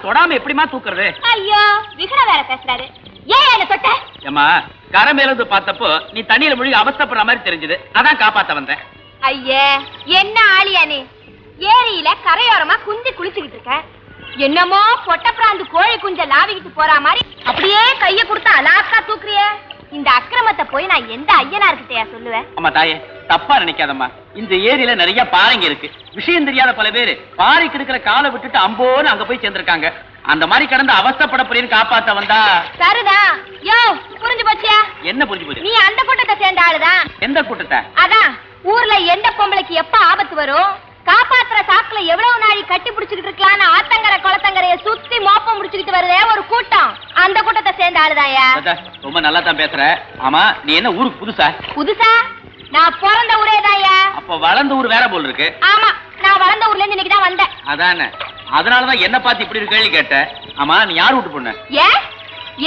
தொடாம எப்படிமா தூக்குறது? ஐயோ விகட வேற பேசுறாரு. ஏன் என்ன தொட்ட? ஏமா கரை மேல இருந்து பார்த்தப்போ நீ தண்ணியில முழுகி அவஸ்தைப்படுற மாதிரி தெரிஞ்சது, அதான் காப்பாத்த வந்தேன். ஐயே என்ன ஆளியா நீ? ஏரியில கரையோரமா குந்தி குளிச்சுக்கிட்டு இருக்க, என்னமோ பொட்டப்பிராந்து கோழி குஞ்ச லாவிக்கிட்டு போற மாதிரி அப்படியே கைய கொடுத்து அலாக்கா தூக்குறிய. இந்த அக்கிரமத்தை போய் நான் எந்த ஐயனார்கிட்டயா சொல்லுவேன்? ஆமா தாயே, தப்பா நினைக்காதம்மா. இந்த ஏரியில நிறைய பாறைங்க இருக்கு. விஷயம் தெரியாத பல பேரு பாறைக்கு இருக்கிற காலை விட்டுட்டு அம்போன்னு அங்க போய் சேர்ந்திருக்காங்க. அந்த மாதிரி கடந்து அவஸ்தைப்பட போறேன்னு காப்பாத்த வந்தா சரிதான். யோ புரிஞ்சு போச்சியா? என்ன புரிஞ்சு போச்சு? நீ அந்த கூட்டத்தை சேர்ந்த ஆளுதான். எந்த கூட்டத்தை? அதான் ஊர்ல எந்த பொம்பளைக்கு எப்ப ஆபத்து வரும், காப்பாத்துற சாக்குல எவ்வளவு நாளை கட்டி பிடிச்சுக்கிட்டு இருக்கலான்னு ஆத்தங்கரை குளத்தங்கரைய சுத்தி மோப்பம் முடிச்சுக்கிட்டு வருதே ஒரு கூட்டம், அந்த கூட்டத்தை சேர்ந்த ஆளுதாயா? ரொம்ப நல்லா தான் பேசுற. ஆமா நீ என்ன ஊருக்கு புதுசா? புதுசா? நான் பிறந்த ஊரேதாயா. அப்ப வளர்ந்த ஊர் வேற போல் இருக்கு. ஆமா நான் வளர்ந்த ஊர்ல இருந்து இன்னைக்குதான் வந்தேன். அதானே, அதனாலதான் என்ன பார்த்து இப்படி ஒரு கேள்வி கேட்ட. ஆமா நீ யார் வீட்டு பொண்ணு? ஏன்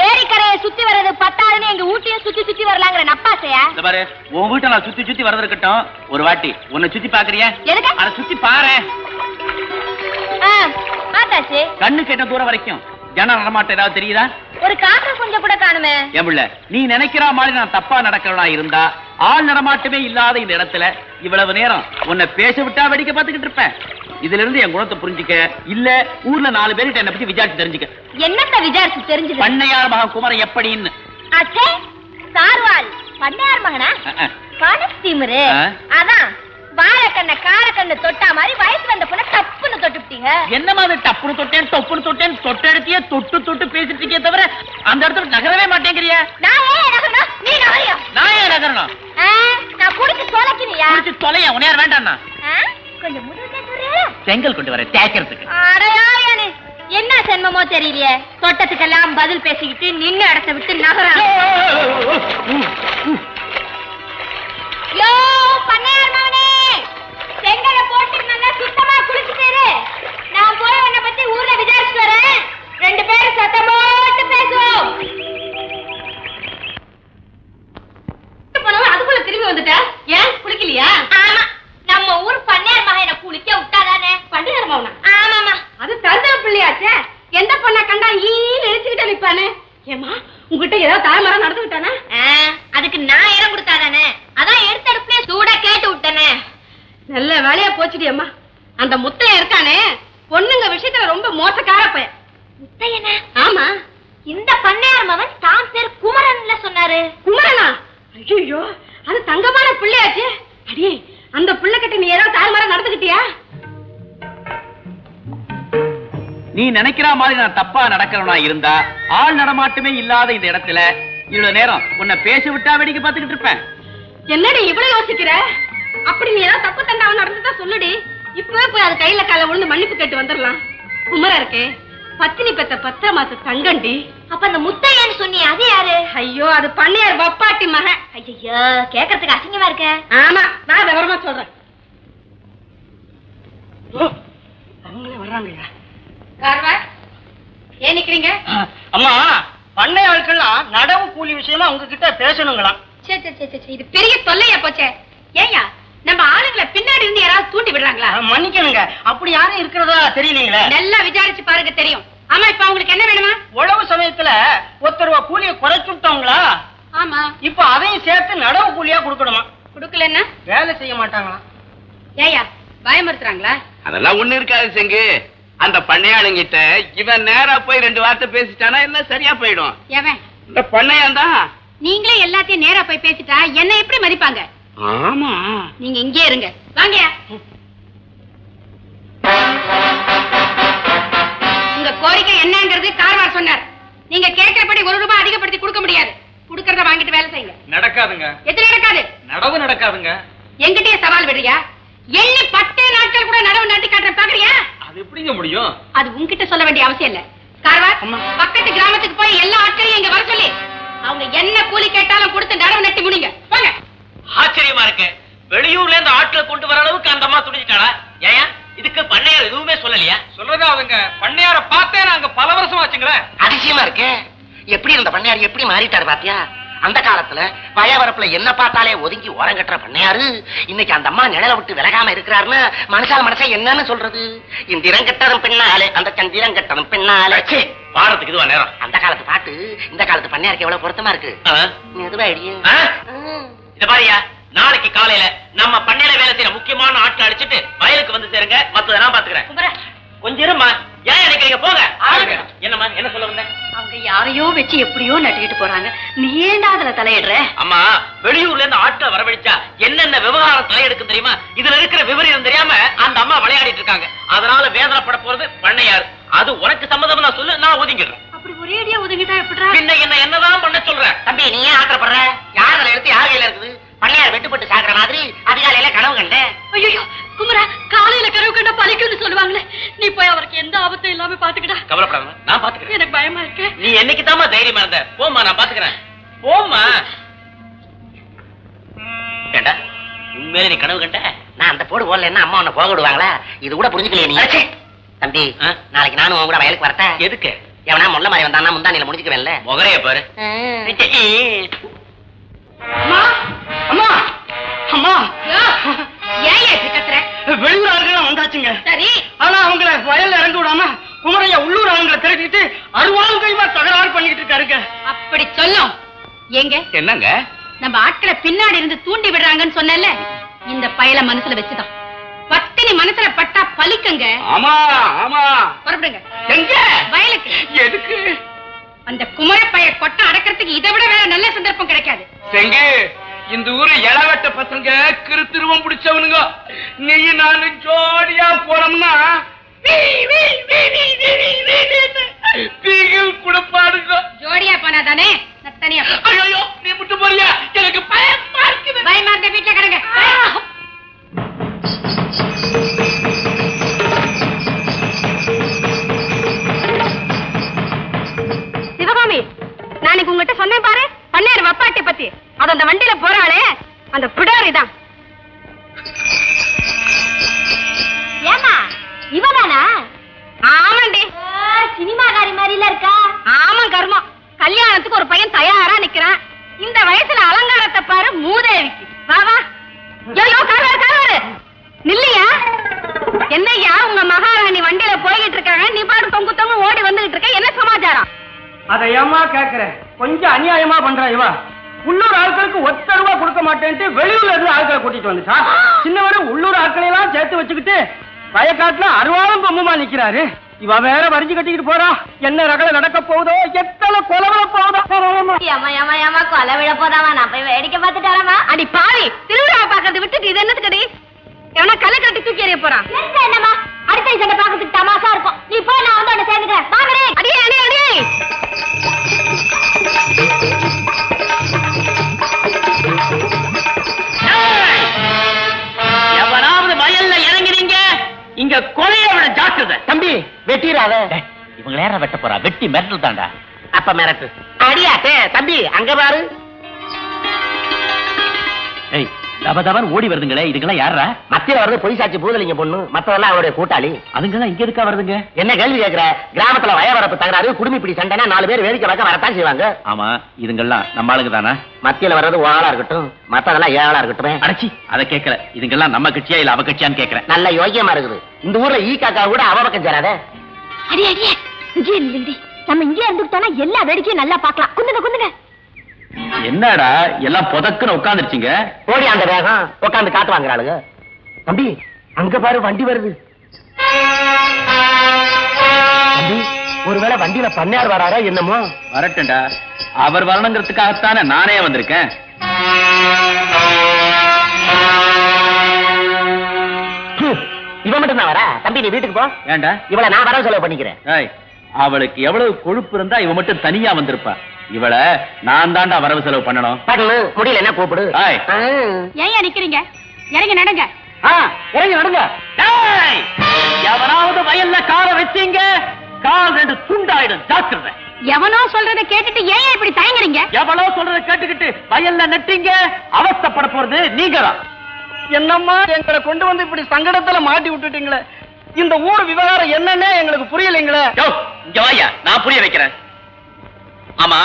ஏரிக்கரையை சுத்தி வர்றது பத்தாதுன்னு எங்க ஊட்டியும் சுத்தி சுத்தி வரலாங்கிற நப்பாசையா? இந்த பாரு, உன் வீட்டை நான் சுத்தி சுத்தி வரது இருக்கட்டும், ஒரு வாட்டி உன்னை சுத்தி பாக்குறியா? எதுக்கு? அதை சுத்தி பாரு. பார்த்தாச்சு. கண்ணு கேட்ட தூரம் வரைக்கும் ஜன நடமாட்டம் ஏதாவது தெரியுதா? ஒரு காக்கா கொஞ்சம் கூட காணுமே. ஏமுள்ள நீ நினைக்கிற மாதிரி நான் தப்பா நடக்கிறவனா இருந்தா ஆள் நடமாட்டமே இல்லாத இந்த இடத்துல இவ்வளவு நேரம் உன்னை பேச விட்டா வேடிக்கை பார்த்துக்கிட்டு இருப்பேன். இதுல இருந்து என் குணத்தை புரிஞ்சுக்க, இல்ல ஊர்ல 4 பேருக்கு என்ன பத்தி விசாரிச்சு தெரிஞ்சுக்க. என்னத்த விசாரிச்சு தெரிஞ்சுக்க? பண்ணையார் மகன் குமரன் எப்படின்னு. அச்சே சார்வால் பண்ணையார் மகனா? காணஸ்தீமரு. அதான் வாழைக்கண்ண காரக்கண்ணு தொட்டா மாதிரி வயசு வந்த பொண்ண தப்புன்னு தொட்டுட்டீங்க. என்ன மாதிரி தப்புன்னு தொட்டேன் தொப்புன்னு தொட்டேன் தொட்டெடுத்தியே தொட்டு தொட்டு பேசிட்டு இருக்கே தவிர அந்த இடத்துல நகரவே மாட்டேங்கிறியா? நான் ஏன் நகரணும்? நீ நகரியா? நான் ஏன் நகரணும்? நான் குடிச்சு தொலைக்கினியா? குடிச்சு தொலையா? உனையார் வேண்டாம்னா கொஞ்சம் முதுகே சொல்றியா? செங்கல் கொண்டு வர தேய்க்கிறதுக்கு. அடையாளே என்ன சென்மமோ தெரியலையே, தொட்டத்துக்கெல்லாம் பதில் பேசிக்கிட்டு நின்னு இடத்த விட்டு நகர. யோ பண்ணையார் மகனே, செங்கல போட்டு நல்லா சுத்தமா குளிச்சுட்டேரு. நான் போய் உன்னை பத்தி ஊர்ல விசாரிச்சு வரேன். 2 பேரும் சத்தம் போட்டு பேசுவோம். அதுக்குள்ள திரும்பி வந்துட்டா? ஏன் குளிக்கலையா? ஆமா, நம்ம ஊர் பண்ணையார் மகனை குளிக்க விட்டாதானே. பண்ணையார் மகனா? ஆமாமா. அது தருதல பிள்ளையாச்சே, எந்த பொண்ணை கண்டா ஈன்னு இழுச்சுக்கிட்டே நிப்பானே. ஏமா உங்ககிட்ட ஏதாவது தாய்மரம் நடந்து விட்டானா? அதுக்கு நான் இடம் கொடுத்தாதானே, அதான் எடுத்தடுப்புலயே சூடா கேட்டு விட்டனே. நல்ல வேலையா போச்சுடி அம்மா. அந்த முத்தையன் இருக்கானே, பொண்ணுங்க விஷயத்துல ரொம்ப மோசக்கார பையன். முத்தையனா? ஆமா. இந்த பண்ணையார் மகன் தான் பேர் குமரன்ல சொன்னாரு. குமரனா? ஐயோ அது தங்கமான பிள்ளையாச்சே. அடி அந்த பிள்ளை கிட்ட நீ ஏதாவது தாய்மரம் நடந்துக்கிட்டியா? நீ நினைக்கிற மாதிரி நான் தப்பா நடக்கிறவனா இருந்தா ஆள் நடமாட்டமே இல்லாத இந்த இடத்துல இவ்வளவு நேரம் உன்னை பேச விட்டா வேடிக்கை பார்த்துக்கிட்டு இருப்பேன். என்னடி இவ்வளவு யோசிக்கிற? அப்படி நீ ஏதாவது தப்பு தண்டாவும் நடந்துட்டா சொல்லுடி. இப்பவே போய் அது கையில கால விழுந்து மன்னிப்பு கேட்டு வந்துடலாம். குமரா இருக்கே, பத்தினி பெத்த 10 மாச தங்கண்டி. அப்ப அந்த முத்தையன்னு சொன்னியே அது யாரு? ஐயோ அது பண்ணையார் வப்பாட்டி மகன். ஐயோ கேட்கறதுக்கு அசிங்கமா இருக்க. ஆமா நான் விவரமா சொல்றேன். அவங்களே வர்றாங்கய்யா. கார்வார் ஏன் நிக்கிறீங்க? அம்மா பண்ணை ஆட்கள்லாம் நடவு கூலி விஷயமா உங்ககிட்ட பேசணுங்களாம். இது பெரிய தொல்லையா போச்சே. ஏயா நம்ம ஆளுங்களை பின்னாடி இருந்து யாராவது தூண்டி விடுறாங்களா? மன்னிக்கணுங்க, அப்படி யாரும் இருக்கிறதா தெரியலீங்களே. நல்லா விசாரிச்சு பாருங்க தெரியும். ஆமா இப்ப உங்களுக்கு என்ன வேணுமா? உழவு சமயத்துல ஒருத்தருவா கூலியை குறைச்சுட்டாங்களா? ஆமா. இப்ப அதையும் சேர்த்து நடவு கூலியா கொடுக்கணுமா? கொடுக்கலன்னா வேலை செய்ய மாட்டாங்களா? ஏயா பயமுறுத்துறாங்களா? அதெல்லாம் ஒண்ணு இருக்காது செங்கு. அந்த பண்ணையாளுங்கிட்ட இவன் நேரா போய் 2 வார்த்தை பேசிட்டானா எல்லாம் சரியா போயிடும். ஏவன் இந்த பண்ணையான் தான். நீங்களே எல்லாத்தையும் நேரா போய் பேசிட்டா என்ன எப்படி மதிப்பாங்க? ஆமா நீங்க இங்கே இருங்க. வாங்க. உங்க கோரிக்கை என்னங்கிறது கார்வார் சொன்னார். நீங்க கேட்கிறபடி 1 ரூபாய் அதிகப்படுத்தி கொடுக்க முடியாது. கொடுக்கறத வாங்கிட்டு வேலை செய்யுங்க. நடக்காதுங்க. எது நடக்காது? நடவு நடக்காதுங்க. எங்கிட்டே சவால் விடுறியா? எண்ணி 10 நாட்கள் கூட நடவு நட்டி காட்டுற பாக்குறியா? அது எப்படிங்க முடியும்? அது உன்கிட்ட சொல்ல வேண்டிய அவசியம் இல்ல. கார்வார் பக்கத்து கிராமத்துக்கு போய் எல்லா ஆட்களையும் இங்க வர சொல்லி அவங்க என்ன கூலி கேட்டாலும் கொடுத்து நடவு நட்டி முடிங்க. போங்க. ஆச்சரியமா இருக்கு. வெளியூர்ல இருந்து ஆட்களை கொண்டு வர அளவுக்கு அந்த அம்மா துணிச்சிட்டாளா? ஏன் இதுக்கு பண்ணையார் எதுவுமே சொல்லலையா? சொல்றதா அவங்க பண்ணையார பார்த்தே நாங்க பல வருஷம் ஆச்சுங்களே. அதிசயமா இருக்கு. எப்படி இருந்த பண்ணையார் எப்படி மாறிட்டாரு பாத்தியா? அந்த காலத்துல வயவரப்புல என்ன பார்த்தாலே ஒதுங்கி ஓரம் கட்டுற பண்ணையாரு இன்னைக்கு அந்த அம்மா நிழல விட்டு விலகாம இருக்கிறாருன்னு மனசா என்னன்னு சொல்றது? இந்திரம் கட்டதும் பின்னாலே அந்த சந்திரம் கட்டதும் பின்னாலே பாடுறதுக்கு இதுவா நேரம்? அந்த காலத்து பாட்டு இந்த காலத்து பண்ணையாருக்கு எவ்வளவு பொருத்தமா இருக்கு. எதுவா ஐடியா? இத பாரியா, நாளைக்கு காலையில நம்ம பண்ணையில வேலை செய்யற முக்கியமான ஆட்கள் அடிச்சிட்டு வயலுக்கு வந்து சேருங்க. மத்தத நான் பாத்துக்கிறேன். கொஞ்சம் இருமா. ஏன் நினைக்கிறீங்க? போங்க. என்னம்மா, என்ன சொல்ல வந்த? அவங்க யாரையோ வச்சு எப்படியோ நட்டுக்கிட்டு போறாங்க. நீ ஏன்டா அதுல தலையிடுற? அம்மா, வெளியூர்ல இருந்து ஆட்கள் வரவழைச்சா என்னென்ன விவகாரம் தலையெடுக்கும் தெரியுமா? இதுல இருக்கிற விவரம் தெரியாம அந்த அம்மா விளையாடிட்டு இருக்காங்க. அதனால வேதனைப்பட போறது பண்ணையாரு. அது உனக்கு சம்மதம் நான் சொல்லு, நான் ஒதுங்கிடுறேன். அப்படி ஒரே அடியா ஒதுங்கிட்டா எப்படிடா? பின்ன என்னதான் பண்ண சொல்ற? தம்பி, நீ ஏன் ஆத்திரப்படுற? யார் அதுல எடுத்து யார் கையில இருக்குது? பண்ணையார் வெட்டுப்பட்டு சாகுற மாதிரி அதிகாலையில கனவு கண்டேன். ஐயோ குமரா, காலையில கனவு கண்டா பலிக்குன்னு சொல்லுவாங்களே, நீ போய் அவருக்கு எந்த ஆபத்தும் இல்லாம பாத்துக்கிட்டா. கவலைப்படாம நான் பாத்துக்கிறேன். எனக்கு பயமா இருக்கு. நீ என்னைக்கு தாமா தைரியமா இருந்த? போமா, நான் பாத்துக்கிறேன். போமா. கேட்டா உண்மையில நீ கனவு கண்ட? நான் அந்த போடு போடலன்னா அம்மா உன்னை போக விடுவாங்களா? இது கூட புரிஞ்சுக்கலையே நீ. தம்பி, நாளைக்கு நானும் உன் கூட வயலுக்கு வரட்டேன். எதுக்கு? எவனா முள்ள மாதிரி வந்தான்னா முந்தானில முடிஞ்சுக்குவேன்ல. முகரைய பாரு. அம்மா அம்மா அம்மா, ஏன் இப்படி கத்துற? வெளியூர் ஆளுங்க வந்தாச்சுங்க. சரி, ஆனா அவங்கள வயல்ல இறங்க விடாம குமரையா உள்ளூர் ஆளுங்களை திரட்டிட்டு அருவாள் கைமா தகராறு பண்ணிட்டு இருக்காருங்க. அப்படி சொல்லும். ஏங்க, என்னங்க நம்ம ஆட்களை பின்னாடி இருந்து தூண்டி விடுறாங்கன்னு சொன்னல, இந்த பயல மனசுல வச்சுதான். பத்தினி மனசுல பட்டா பலிக்குங்க. ஆமா ஆமா. புறப்படுங்க. எங்க? வயலுக்கு. எதுக்கு? அந்த குமரப்பைய கொட்ட அடக்கிறதுக்கு இதை விட வேற நல்ல சந்தர்ப்பம் கிடைக்காது. செங்கு, இந்த ஊரு இளவட்ட பசங்க கிருத்திருவம் பிடிச்சவனுங்க. நீ நானும் ஜோடியா போனோம்னா குடுப்பாடுங்க. ஜோடியா போனாதானே தனியா. ஐயோ, நீ விட்டு போறியா? எனக்கு பயமா இருக்குது. பயமா இருந்த வீட்டுல கிடங்க. சிவகாமி, நாளைக்கு உங்ககிட்ட சொன்னேன் பாரு, பண்ணையார் வப்பாட்டி பத்தி. அது அந்த வண்டியில போறாளே, அந்த பிடாரி தான். ஏமா இவதானா? ஆமாண்டி. சினிமாக்காரி மாதிரில இருக்கா? ஆமா கர்மம். கல்யாணத்துக்கு ஒரு பையன் தயாரா நிக்கிறான். இந்த வயசுல அலங்காரத்தை பாரு மூதேவிக்கு. வா வா. ஐயோ, கார்வாரு நில்லையா? என்னய்யா, உங்க மகாராணி வண்டியில போய்கிட்டு இருக்காங்க, நீ பாரு தொங்கு தொங்கு ஓடி வந்துகிட்டு இருக்க. என்ன சமாச்சாரம்? அதை ஏமா கேக்குற? கொஞ்சம் அநியாயமா பண்றா இவா. உள்ளூர் ஆட்களுக்கு ஒத்த ரூபா கொடுக்க மாட்டேன்ட்டு வெளியூர்ல இருந்து ஆட்களை கூட்டிட்டு வந்துட்டா. சின்னவரு உள்ளூர் ஆட்களை எல்லாம் சேர்த்து வச்சுக்கிட்டு வயக்காட்டுல அருவாளும் பொம்முமா நிக்கிறாரு. இவ வேற வரிஞ்சு கட்டிக்கிட்டு போறா. என்ன ரகல நடக்க போகுதோ, எத்தனை கொலவிட போகுதோ. கொலை விட போதாமா? நான் போய் வேடிக்கை பார்த்துட்டு வரமா? அடி பாவி, திருவிழாவை பாக்கிறது விட்டுட்டு இது என்னத்துக்கடி? எவனா கலை கட்டி தூக்கி எறிய போறான். என்னமா அடுத்த சண்டை பாக்கிறதுக்கு தமாசா இருக்கும். நீ போய், நான் வந்து உன்னை சேர்ந்துக்கிறேன். வாங்கடே. அடியே அடியே அடியே. எவனாவது வயல்ல இறங்கினீங்க, இங்க கொலைய விட ஜாக்கிரதை. தம்பி, வெட்டிடாத. இவங்க நேரம் வெட்ட போறா. வெட்டி மிரட்டல் தாண்டா. அப்ப மிரட்டு. அடியாத்தே. தம்பி, அங்க பாரு. ஏய், தபதபன் ஓடி வருதுங்களே, இதுக்கெல்லாம் யாரா? மத்தியில வருது பொய் சாட்சி பூதலிங்க பொண்ணு. மத்ததெல்லாம் அவருடைய கூட்டாளி. அதுங்கெல்லாம் இங்க இருக்கா வருதுங்க? என்ன கேள்வி கேட்கிற? கிராமத்துல வயவரப்பு தகராறு, குடுமி பிடி சண்டைனா 4 பேர் வேடிக்கை பார்க்க வரத்தான் செய்வாங்க. ஆமா, இதுங்கெல்லாம் நம்ம ஆளுங்க தானா? மத்தியில வர்றது ஆளா இருக்கட்டும், மத்ததெல்லாம் ஏழா இருக்கட்டும். அடைச்சி, அதை கேட்கல. இதுங்கெல்லாம் நம்ம கட்சியா இல்ல அவ கட்சியான்னு கேட்கிறேன். நல்ல யோகியமா இருக்குது. இந்த ஊர்ல ஈ காக்கா கூட அவ பக்கம் சேராத. அடி அடியே. விஜய் நில்லுடி. நம்ம இங்கே இருந்துட்டோம்னா எல்லா வேடிக்கையும் நல்லா பார்க்கலாம். குந்துங்க குந்துங்க. என்னடா எல்லாம் புதக்குன்னு உட்காந்துருச்சிங்க? ஓடி அந்த வேகம் உட்காந்து காத்து வாங்குறாளுங்க. தம்பி, அங்க பாரு வண்டி வருது. தம்பி, ஒருவேளை வண்டியில பண்ணையார் வராரா என்னமோ? வரட்டும்டா. அவர் வரணுங்கிறதுக்காகத்தானே நானே வந்திருக்கேன். இவன் மட்டும் தான் வரா? தம்பி, நீ வீட்டுக்கு போ. ஏண்டா? இவளை நான் வர செலவு பண்ணிக்கிறேன். அவளுக்கு எவ்வளவு கொழுப்பு இருந்தா இவ மட்டும் தனியா வந்திருப்பா. இவள நான் தாண்டா வரவு செலவு பண்ணணும். பண்ணு, முடியல என்ன கூப்பிடு. ஏன் நிக்கிறீங்க? இறங்கி நடங்க. இறங்கி நடங்க. எவனாவது வயல்ல கால வச்சீங்க, கால் 2 துண்டாயிடும். ஜாக்கிரதை. எவனோ சொல்றத கேட்டுட்டு ஏன் இப்படி தயங்குறீங்க? எவனோ சொல்றத கேட்டுக்கிட்டு வயல்ல நட்டீங்க, அவஸ்தைப்பட போறது நீங்க தான். என்னம்மா எங்களை கொண்டு வந்து இப்படி சங்கடத்துல மாட்டி விட்டுட்டீங்களே. இந்த ஊர் விவகாரம் என்னன்னே எங்களுக்கு புரியலைங்களே. இங்க வாயா, நான் புரிய வைக்கிறேன். ஆமா,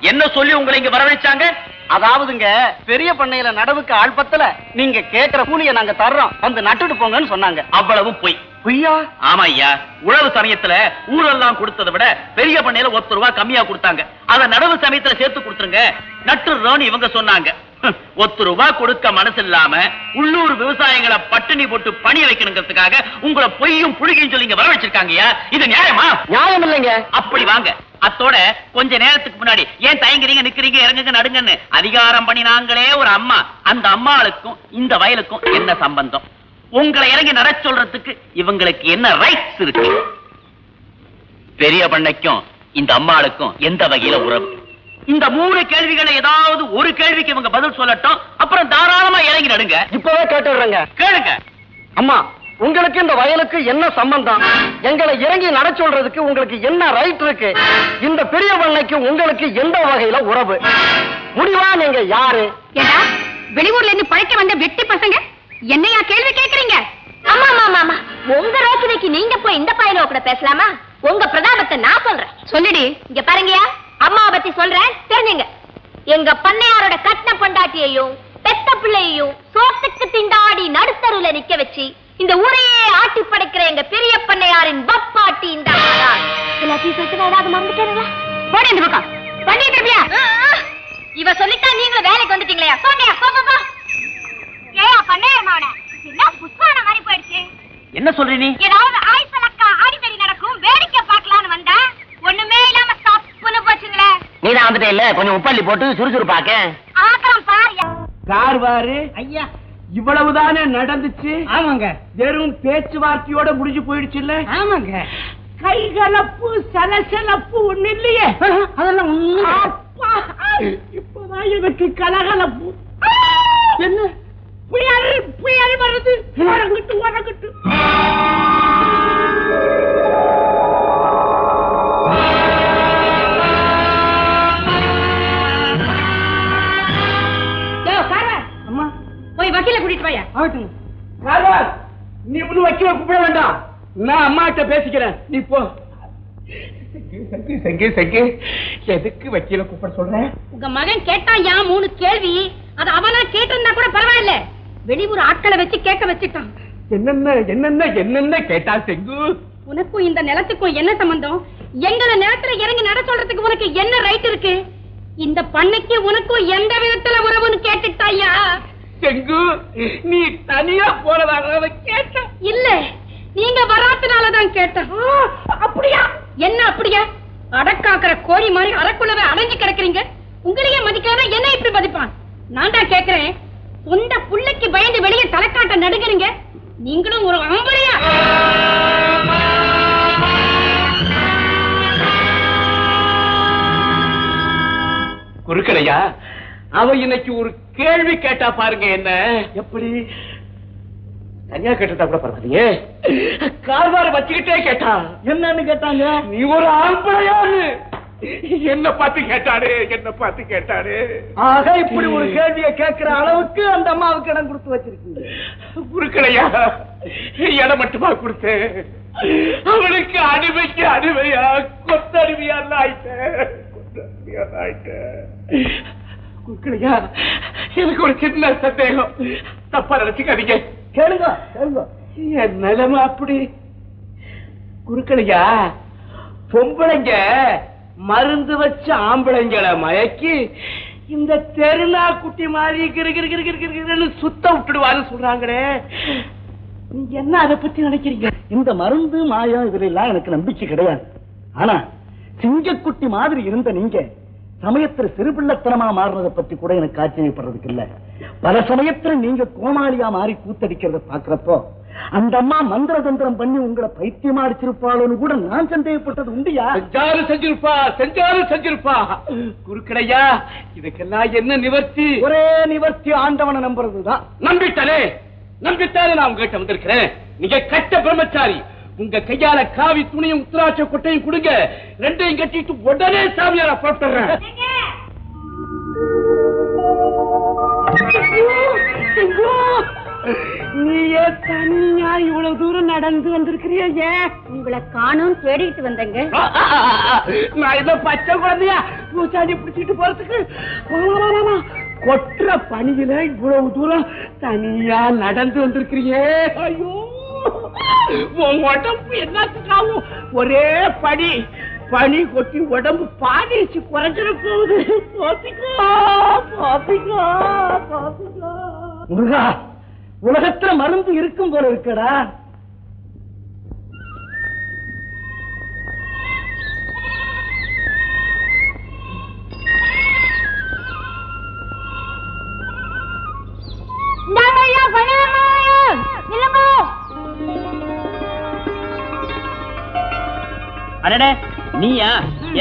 என்ன சொல்லி உங்களை இங்க வரவழைச்சாங்க? அதாவதுங்க பெரிய பண்ணையில நடவுக்கு ஆள் பத்தல, நீங்க கேக்குற கூலியை நாங்க தர்றோம், வந்து நட்டுட்டு போங்கன்னு சொன்னாங்க. அவ்வளவு பொய். பொய்யா? ஆமா ஐயா, உழவு சமயத்துல ஊரெல்லாம் கொடுத்ததை விட பெரிய பண்ணையில ₹1 கம்மியா கொடுத்தாங்க. அத நடவு சமயத்துல சேர்த்து கொடுத்துருங்க, நட்டுறோம்னு இவங்க சொன்னாங்க. ₹1 கொடுக்க மனசு இல்லாம உள்ளூர் விவசாயிகளை பட்டினி போட்டு பணிய வைக்கணுங்கிறதுக்காக உங்களை பொய்யும் புழுகையும் சொல்லி வர வச்சிருக்காங்கயா. இது நியாயமா? நியாயம் இல்லைங்க. அப்படி வாங்க. அத்தோட கொஞ்ச நேரத்துக்கு முன்னாடி ஏன் தயங்குறீங்க, நிக்கிறீங்க, இறங்குங்க, நடுங்கன்னு அதிகாரம் பண்ணி நாங்களே ஒரு அம்மா, அந்த அம்மாளுக்கும் இந்த வயலுக்கும் என்ன சம்பந்தம்? உங்களை இறங்கி நட சொல்றதுக்கு இவங்களுக்கு என்ன ரைட்ஸ் இருக்கு? பெரிய பண்ணைக்கும் இந்த அம்மாளுக்கும் எந்த வகையில உறவு? இந்த 3 கேள்விகளை ஏதாவது ஒரு கேள்விக்கு இவங்க பதில் சொல்லட்டும், அப்புறம் தாராளமா இறங்கி நடுங்க. இப்பவே கேட்டுடுறேங்க. கேளுங்க. அம்மா, உங்களுக்கு இந்த வயலுக்கு என்ன சம்பந்தம்? எங்களை இறங்கி நட சொல்றதுக்கு உங்களுக்கு என்ன ரைட் இருக்கு? இந்த பெரிய பண்ணைக்கு உங்களுக்கு எந்த வகையில உறவு? முடிவா நீங்க யாரு? ஏடா, வெளியூர்ல இருந்து பழைக்க வந்த வெட்டி பசங்க என்னையா கேள்வி கேக்குறீங்க? ஆமா ஆமா ஆமா, உங்க ரோக்கினைக்கு நீங்க போய் இந்த பையனோ கூட பேசலாமா? உங்க பிரதாபத்தை நான் சொல்றேன். சொல்லுடி. இங்க பாருங்கயா, அம்மாவை பத்தி சொல்றேன், தெரிஞ்சுங்க. எங்க பண்ணையாரோட கட்டின பொண்டாட்டியையும் பெத்த பிள்ளையையும் சோத்துக்கு திண்டாடி நடுத்தருல நிக்க வச்சு இந்த ஊரையே ஆட்டி படைக்கிற எங்க பெரிய பண்ணையாரின் பப்பாட்டி இந்த எல்லாத்தையும் சொல்லிட்டு ஏதாவது மறந்துட்டீங்களா? போடி இந்த பக்கம். பண்ணிட்டு இருப்பியா? இவ சொல்லிட்டா நீங்களும் வேலைக்கு வந்துட்டீங்களா? போங்க போ போ போ. ஏயா பண்ணையார் மாவன, என்ன புஷ்பான மாதிரி போயிடுச்சு. என்ன சொல்ற நீ? ஏதாவது ஆய்சலக்கா ஆடிப்படி நடக்கும் வேடிக்கை பார்க்கலான்னு வந்தா ஒண்ணுமே இல்லாம தப்புன்னு போச்சுங்களே. நீதான் வந்துட்டே இல்ல, கொஞ்சம் உப்பள்ளி போட்டு சுறுசுறுப்பாக்க. ஆக்கலாம் பாரு. கார்வாரு ஐயா, இவ்வளவுதானே நடந்துச்சு? ஆமாங்க. வெறும் பேச்சுவார்த்தையோட முடிஞ்சு போயிடுச்சு இல்ல? ஆமாங்க. கைகலப்பு சலசலப்பு ஒண்ணு இல்லையே. அதெல்லாம் அப்பா, இப்பதான் எனக்கு கலகலப்பு. என்ன புயல் புயல் வருது, வரங்கிட்டு வரங்கிட்டு. அம்மா போய் வக்கீல கூட்டிட்டு வாயா. ஆகட்டும். கார்வார், நீ ஒண்ணு வைக்கல, கூப்பிட வேண்டாம், நான் அம்மா கிட்ட பேசிக்கிறேன், நீ போ. எதுக்கு வக்கீல கூப்பிட சொல்றேன்? உங்க மகன் கேட்டான் யா 3 கேள்வி, அது அவனா கேட்டிருந்தா கூட பரவாயில்ல, வெளியூர் ஆட்களை வச்சு கேட்க வச்சுட்டான். என்னென்ன என்னென்ன என்னென்ன கேட்டா செங்கு? உனக்கும் இந்த நிலத்துக்கும் என்ன சம்பந்தம்? எங்கள நிலத்துல இறங்கி நட சொல்றதுக்கு உனக்கு என்ன ரைட் இருக்கு? இந்த பண்ணைக்கு உனக்கும் எந்த விதத்துல உறவுன்னு கேட்டுட்டாயா? செங்கு, நீ தனியா போறதாக கேட்ட? இல்ல, நீங்க வராதனாலதான் கேட்டேன். அப்படியா? என்ன அப்படியா? அடக்காக்குற கோழி மாதிரி அரைக்குள்ளவே அடைஞ்சு கிடக்குறீங்க. உங்களையே மதிக்காம என்ன இப்படி மதிப்பான்? நான் தான் கேக்குறேன், சொந்த புள்ளைக்கு பயந்து வெளியே தலைக்காட்ட நடுங்குறீங்க, நீங்களும் ஒரு ஆம்பளையா? குறுக்கலையா, அவ இன்னைக்கு ஒரு கேள்வி கேட்டா பாருங்க. என்ன? எப்படி? தனியா கேட்டா கூட பரவாயில்லையே, கார்வார வச்சுக்கிட்டே கேட்டா. என்னன்னு கேட்டாங்க? நீ ஒரு ஆம்பளையாரு என்ன பார்த்து கேட்டாரு, என்ன பார்த்து கேட்டாரு. ஆக இப்படி ஒரு கேள்வியை கேட்கிற அளவுக்கு அந்த அம்மாவுக்கு இடம் கொடுத்து வச்சிருக்கீங்க. குறுக்கலையா, இடம் மட்டுமா கொடுத்து அவளுக்கு அடிமைக்கு அடிமையா, கொத்தடிமையா குறுக்கலையா, எனக்கு ஒரு சின்ன சந்தேகம், தப்பா நினைச்சுக்காதீங்க. கேளுங்க கேளுங்க. என் நிலைமை அப்படி. குறுக்கலையா, பொம்பளைங்க மருந்து வச்ச ஆம்பளைங்களை மயக்கி இந்த தெருநா குட்டி மாதிரி கிருகிருன்னு சுத்த விட்டுடுவான்னு சொல்றாங்களே, நீங்க என்ன அதை பத்தி நினைக்கிறீங்க? இந்த மருந்து மாயம் இதுல எல்லாம் எனக்கு நம்பிக்கை கிடையாது. ஆனா சிங்கக்குட்டி மாதிரி இருந்த நீங்க சமயத்துல சிறுபிள்ளத்தனமா மாறுறதை பத்தி கூட எனக்கு ஆச்சரியப்படுறதுக்கு இல்ல. பல சமயத்துல நீங்க கோமாளியா மாறி கூத்தடிக்கிறத பாக்குறப்போ அந்த அம்மா மந்திர தந்திரம் பண்ணி உங்களை பைத்தியமா அடிச்சிருப்பாளோன்னு கூட நான் சந்தேகப்பட்டது உண்டியா? செஞ்சாலும் செஞ்சிருப்பா. குறுக்கடையா, இதுக்கெல்லாம் என்ன நிவர்த்தி? ஒரே நிவர்த்தி, ஆண்டவனை நம்புறதுதான். நம்பித்தானே நான் உங்ககிட்ட வந்திருக்கிறேன். நீங்க கட்ட பிரம்மச்சாரி, உங்க கையால காவி துணியும் உத்திராட்ச கொட்டையும் கொடுங்க, ரெண்டையும் கட்டிட்டு உடனே சாமியார போட்டுறேன். நீயே தனியா இவ்வளவு தூரம் நடந்து வந்திருக்கிறிய ஏன்? உங்களை காணும் தேடிட்டு வந்தேங்க. நான் இத பச்சை குழந்தையா பூச்சாண்டி பிடிச்சிட்டு போறதுக்கு கொற்ற பணியில இவ்வளவு தூரம் தனியா நடந்து வந்திருக்கிறியே. ஐயோ உன் உடம்பு என்னத்துக்காகும்? ஒரே பனி கொட்டி உடம்பு பாதிச்சு குறைஞ்சிட போகுது. முருகா, உலகத்துல மருந்து இருக்கும் போல இருக்கடா. அடடே, நீயா?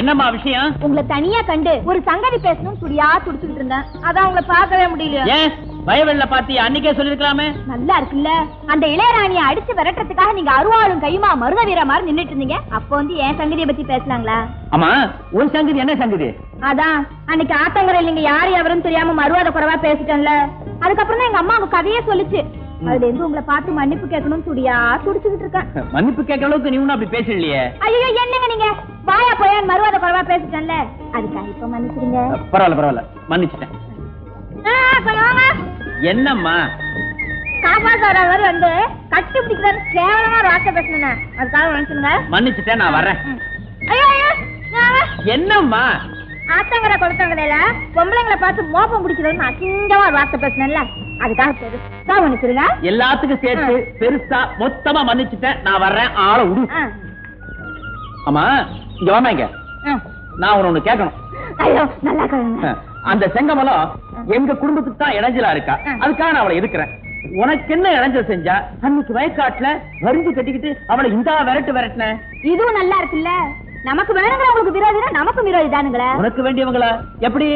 என்னம்மா விஷயம்? உங்களை தனியா கண்டு ஒரு சங்கதி பேசணும் துடியா துடிச்சுக்கிட்டு இருந்தேன். அதான் உங்களை பார்க்கவே முடியல. ஏன் பயவெள்ள பாத்தியா? அன்னைக்கே சொல்லிருக்கலாமே. நல்லா இருக்குல்ல, அந்த இளையராணியை அடிச்சு விரட்டுறதுக்காக நீங்க அருவாளும் கையுமா மருத வீர மாதிரி நின்னுட்டு இருந்தீங்க. அப்ப வந்து என் சங்கதியை பத்தி பேசலாங்களா? ஆமா, ஒரு சங்கதி என்ன சங்கதி? அதான் அன்னைக்கு ஆத்தங்கரையில் நீங்க யாரு எவரும் தெரியாம மறுவாத குறைவா பேசிட்டேன்ல. அதுக்கப்புறம் தான் எங்க அம்மா அவங்க கதையே சொல்லிச்சு. அதுல இருந்து உங்களை பார்த்து மன்னிப்பு கேட்கணும் துடியா துடிச்சுக்கிட்டு இருக்கேன். மன்னிப்பு கேட்கற அளவுக்கு நீ ஒன்னும் அப்படி பேசலையே. ஐயோ என்னங்க நீங்க வாயா போயான்னு மறுவாத குறைவா பேசிட்டேன்ல, அதுக்காக இப்ப மன்னிச்சிருங்க. பரவாயில்ல மன்னிச்சுட்டேன். என்னம்மா? காப்பாத்தார மாதிரி வந்து கட்டி பிடிக்கிறாரு கேவலமா ஒரு வார்த்தை பேசணும். அதுக்காக மன்னிச்சுங்க. மன்னிச்சுட்டேன், நான் வரேன். என்னம்மா? ஆத்தங்கரை கொடுத்தங்கடையில பொம்பளைங்களை பார்த்து மோப்பம் பிடிக்கிறதுன்னு அசிங்கமா ஒரு வார்த்தை பேசினேன்ல, அதுக்காக பெருசா மன்னிச்சிருங்க. எல்லாத்துக்கும் சேர்த்து பெருசா மொத்தமா மன்னிச்சுட்டேன், நான் வர்றேன். ஆள விடு. ஆமா, இங்க வாமா. இங்க நான் ஒண்ணு கேட்கணும். ஐயோ நல்லா கேளுங்க. அந்த செங்கமலம் எங்க குடும்பத்துக்கு தான் இடைஞ்சலா இருக்கா, அதுக்காக நான் அவளை இருக்கிறேன். உனக்கு என்ன இடைஞ்சல் செஞ்சா? அன்னைக்கு வயக்காட்டுல வரிஞ்சு கட்டிக்கிட்டு அவளை இந்த விரட்டுன. இதுவும் நல்லா இருக்குல்ல. நமக்கு வேணுங்கிற உங்களுக்கு விரோதினா நமக்கு விரோதி தானுங்களா? உனக்கு வேண்டியவங்களா? எப்படி?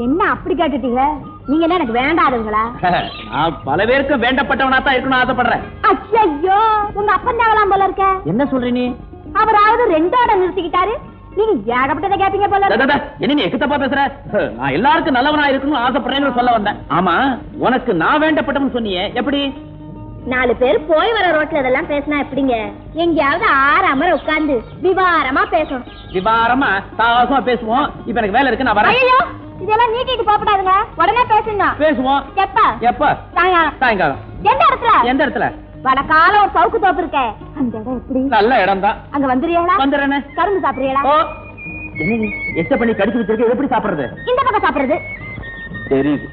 என்ன அப்படி கேட்டுட்டீங்க? நீங்க என்ன எனக்கு வேண்டாதுங்களா? நான் பல பேருக்கு வேண்டப்பட்டவனா தான் இருக்கணும் ஆசைப்படுறேன். ஐயோ, உங்க அப்பன் தேவலாம் போல இருக்க. என்ன சொல்ற நீ? அவராவது ரெண்டோட நிறுத்திக்கிட்டாரு, நீங்க ஏகப்பட்டதை கேட்டீங்க போல. என்ன நீ எக்கு தப்பா பேசுற? நான் எல்லாருக்கும் நல்லவனா இருக்கணும் ஆசைப்படுறேன்னு சொல்ல வந்தேன். ஆமா, உனக்கு நான் வேண்டப்பட்டவன் சொன்னியே, எப்படி? 4 பேர் போய் வர ரோட்ல இதெல்லாம் பேசினா எப்படிங்க? எங்கேயாவது ஆறாம உட்கார்ந்து விவாரமா பேசணும். விவாரமா சாவசமா பேசுவோம். இப்ப எனக்கு வேலை இருக்கு, நான் வரேன். ஐயோ, இதெல்லாம் நீட்டிட்டு போகப்படாதுங்க, உடனே பேசுங்க. பேசுவோம். எப்ப? எப்ப? சாயங்காலம். எந்த இடத்துல? எந்த இடத்துல? வடக்கால ஒரு சவுக்கு தோப்பு இருக்க, அந்த இடம் எப்படி? நல்ல இடம் தான். அங்க வந்துடுறீங்களா? வந்துடுறேனே. கரும்பு சாப்பிடுறீங்களா? என்ன நீ எச்ச பண்ணி கடிச்சு வச்சிருக்க? எப்படி சாப்பிடுறது? இந்த பக்கம் சாப்பிடுறது. தெரியுது.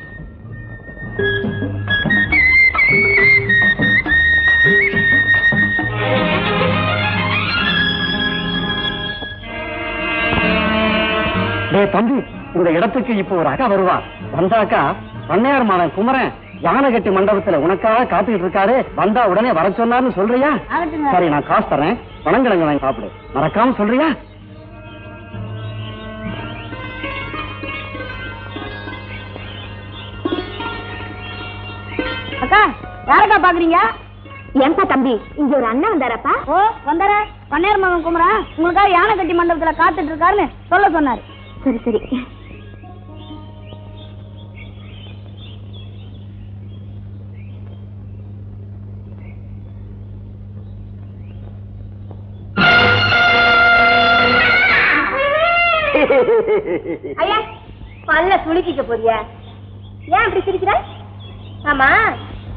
தம்பி, இந்த இடத்துக்கு இப்ப ஒரு அக்கா வருவா. வந்தாக்கா பண்ணையார் மாடன் குமரன் யானகட்டி மண்டபத்துல உனக்காக காத்துக்கிட்டு இருக்காரு. வந்தா உடனே வர சொன்னார்னு சொல்றியா? சரி, நான் காசு தரேன், பணங்கிழங்கு வாங்கி சாப்பிடு. மறக்காம சொல்றியா? அக்கா, யாரக்கா பாக்குறீங்க? ஏன்பா தம்பி, இங்க ஒரு அண்ணன் வந்தாரப்பா. ஓ, வந்தார. பண்ணையார் மகன் குமரா உங்களுக்காக யானகட்டி மண்டபத்துல காத்துட்டு இருக்காருன்னு சொல்ல சொன்னாரு. சரி சரி. ஐயா, பல்ல சுளுக்கிக்க போறியா? ஏன் அப்படி சிரிக்கிற? ஆமா,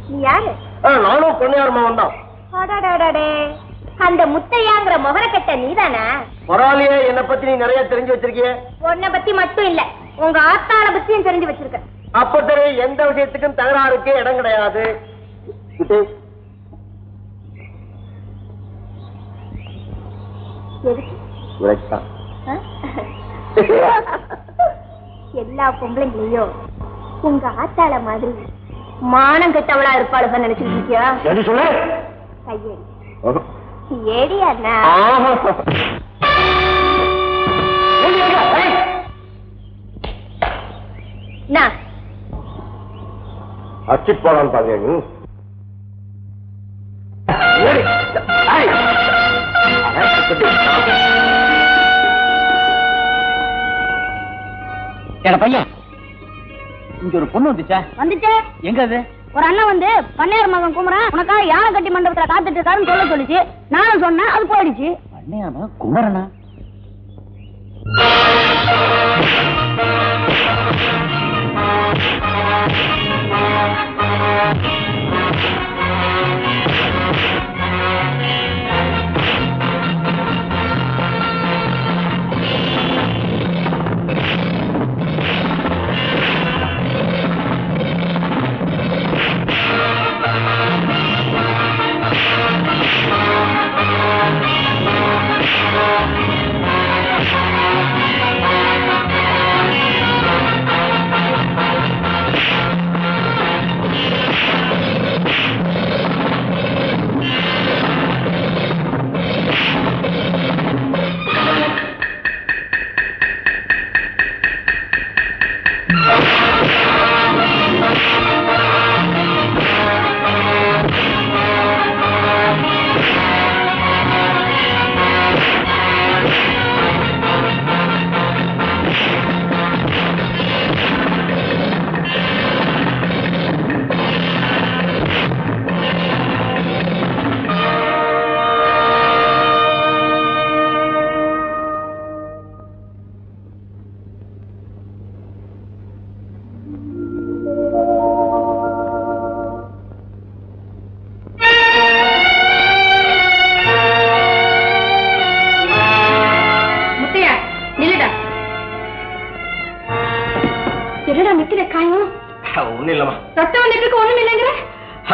நீ யாரு? நானும் பொன்னையார் மாவன் தான். அந்த முத்தையாங்கிற முகரக்கட்ட நீதானா? பரவாயில்லையே, என்னை பத்தி நீ நிறைய தெரிஞ்சு வச்சிருக்கிய. உன்னை பத்தி மட்டும் இல்ல, உங்க ஆத்தாள பத்தியும் தெரிஞ்சு வச்சிருக்க. அப்ப சரி, எந்த விஷயத்துக்கும் தகராறுக்கு இடம் கிடையாது. எல்லா பொம்பளைங்களையும் உங்க ஆத்தாள மாதிரி மானம் கெட்டவளா இருப்பாளுக நினைச்சிட்டு இருக்கியா? சொல்லு. கையேடி ஏடி அண்ணா. அச்சிட் போலான்னு பாருங்க. என் பையன், இங்க ஒரு பொண்ணு வந்துச்சா? வந்துச்சு. எங்க அது? ஒரு அண்ணன் வந்து பண்ணையார் மகன் குமரன் உனக்காக யானை கட்டி மண்டபத்துல காத்துட்டு இருக்காருன்னு சொல்ல சொல்லிச்சு. நானும் சொன்னேன், அது போயிடுச்சு. பண்ணையாமா குமரனா?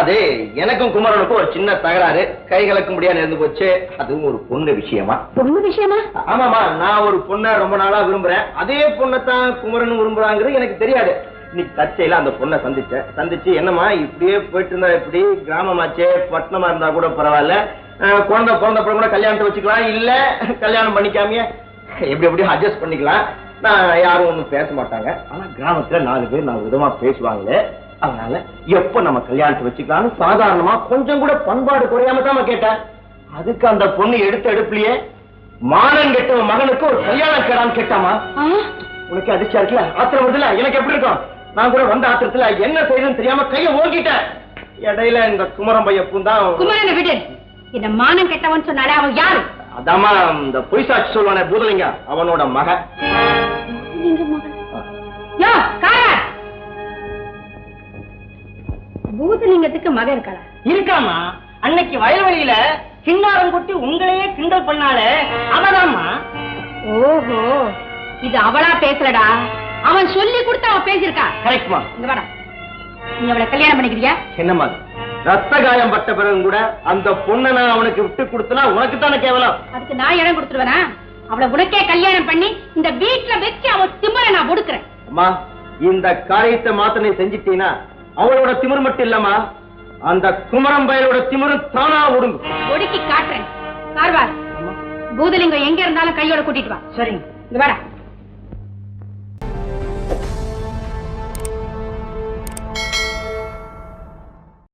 அது எனக்கும் குமரனுக்கும் ஒரு சின்ன தகராறு, கைகளுக்கு முடியாது இருந்து போச்சு. அதுவும் ஒரு பொண்ணு விஷயமா. பொண்ணு விஷயமா? ஆமாமா, நான் ஒரு பொண்ணை ரொம்ப நாளா விரும்புறேன். அதே பொண்ணைத்தான் குமரன் விரும்புறாங்கிறது எனக்கு தெரியாது. இன்னைக்கு தச்சையில அந்த பொண்ணை சந்திச்சு என்னமா இப்படியே போயிட்டு இருந்தா எப்படி, கிராமமாச்சே பட்டணமா இருந்தா கூட பரவாயில்ல, குழந்தை பிறந்தப்பறம் கூட கல்யாணத்தை வச்சுக்கலாம், இல்ல கல்யாணம் பண்ணிக்காமயே எப்படி அட்ஜஸ்ட் பண்ணிக்கலாம், நான் யாரும் ஒண்ணும் பேச மாட்டாங்க. ஆனா கிராமத்துல 4 பேர் 4 விதமா பேசுவாங்களே, அதனால எப்ப நம்ம கல்யாணத்தை வச்சுக்கலாம்னு சாதாரணமா கொஞ்சம் கூட பண்பாடு குறையாம தான் கேட்டேன். அதுக்கு அந்த பொண்ணு எடுத்த எடுப்புலயே மானன் கெட்ட மகனுக்கு ஒரு கல்யாணம் கேடான்னு கேட்டாமா. உனக்கு அதிர்ச்சியா இருக்குல்ல, ஆத்திரம் வருதுல, எனக்கு எப்படி இருக்கும்? நான் கூட வந்த ஆத்திரத்துல என்ன செய்யுதுன்னு தெரியாம கைய ஓங்கிட்டேன். இடையில இந்த குமரன் பைய பூந்தான். குமரனை விடு, இந்த மானம் கெட்டவன் சொன்னாலே அவன் யாரு? அதாமா இந்த பொய் சாட்சி சொல்லுவானே பூதலிங்க, அவனோட மகன். பூதலிங்கத்துக்கு மகன் இருக்காளா? இருக்காமா. அன்னைக்கு வயல்வெளியில கிண்ணாரம் கொட்டி உங்களையே கிண்டல் பண்ணாலே அவதாம்மா. ஓஹோ, இது அவளா பேசலடா, அவன் சொல்லி கொடுத்து அவன் பேசியிருக்கா. கரெக்ட்மா. இங்க வாடா, நீ அவளை கல்யாணம் பண்ணிக்கிறியா? என்னம்மா, ரத்த காயம் பட்ட பிறகு கூட அந்த பொண்ணை நான் அவனுக்கு விட்டு கொடுத்தனா உனக்கு தானே கேவலம். அதுக்கு நான் இடம் கொடுத்துருவேனா? அவளை உனக்கே கல்யாணம் பண்ணி இந்த வீட்டுல வச்சு அவன் திமிர நான் கொடுக்கிறேன். அம்மா, இந்த காரியத்தை மாத்த நீ செஞ்சிட்டீனா அவளோட திமிர் மட்டும் இல்லம்மா, அந்த குமரம் பயலோட திமிரு தானா ஒடுங்கு. ஒடுக்கி காட்டுறேன். கார்வார், பூதலிங்கம் எங்க இருந்தாலும் கையோட கூட்டிட்டு வா. சரிங்க. இங்க வாடா.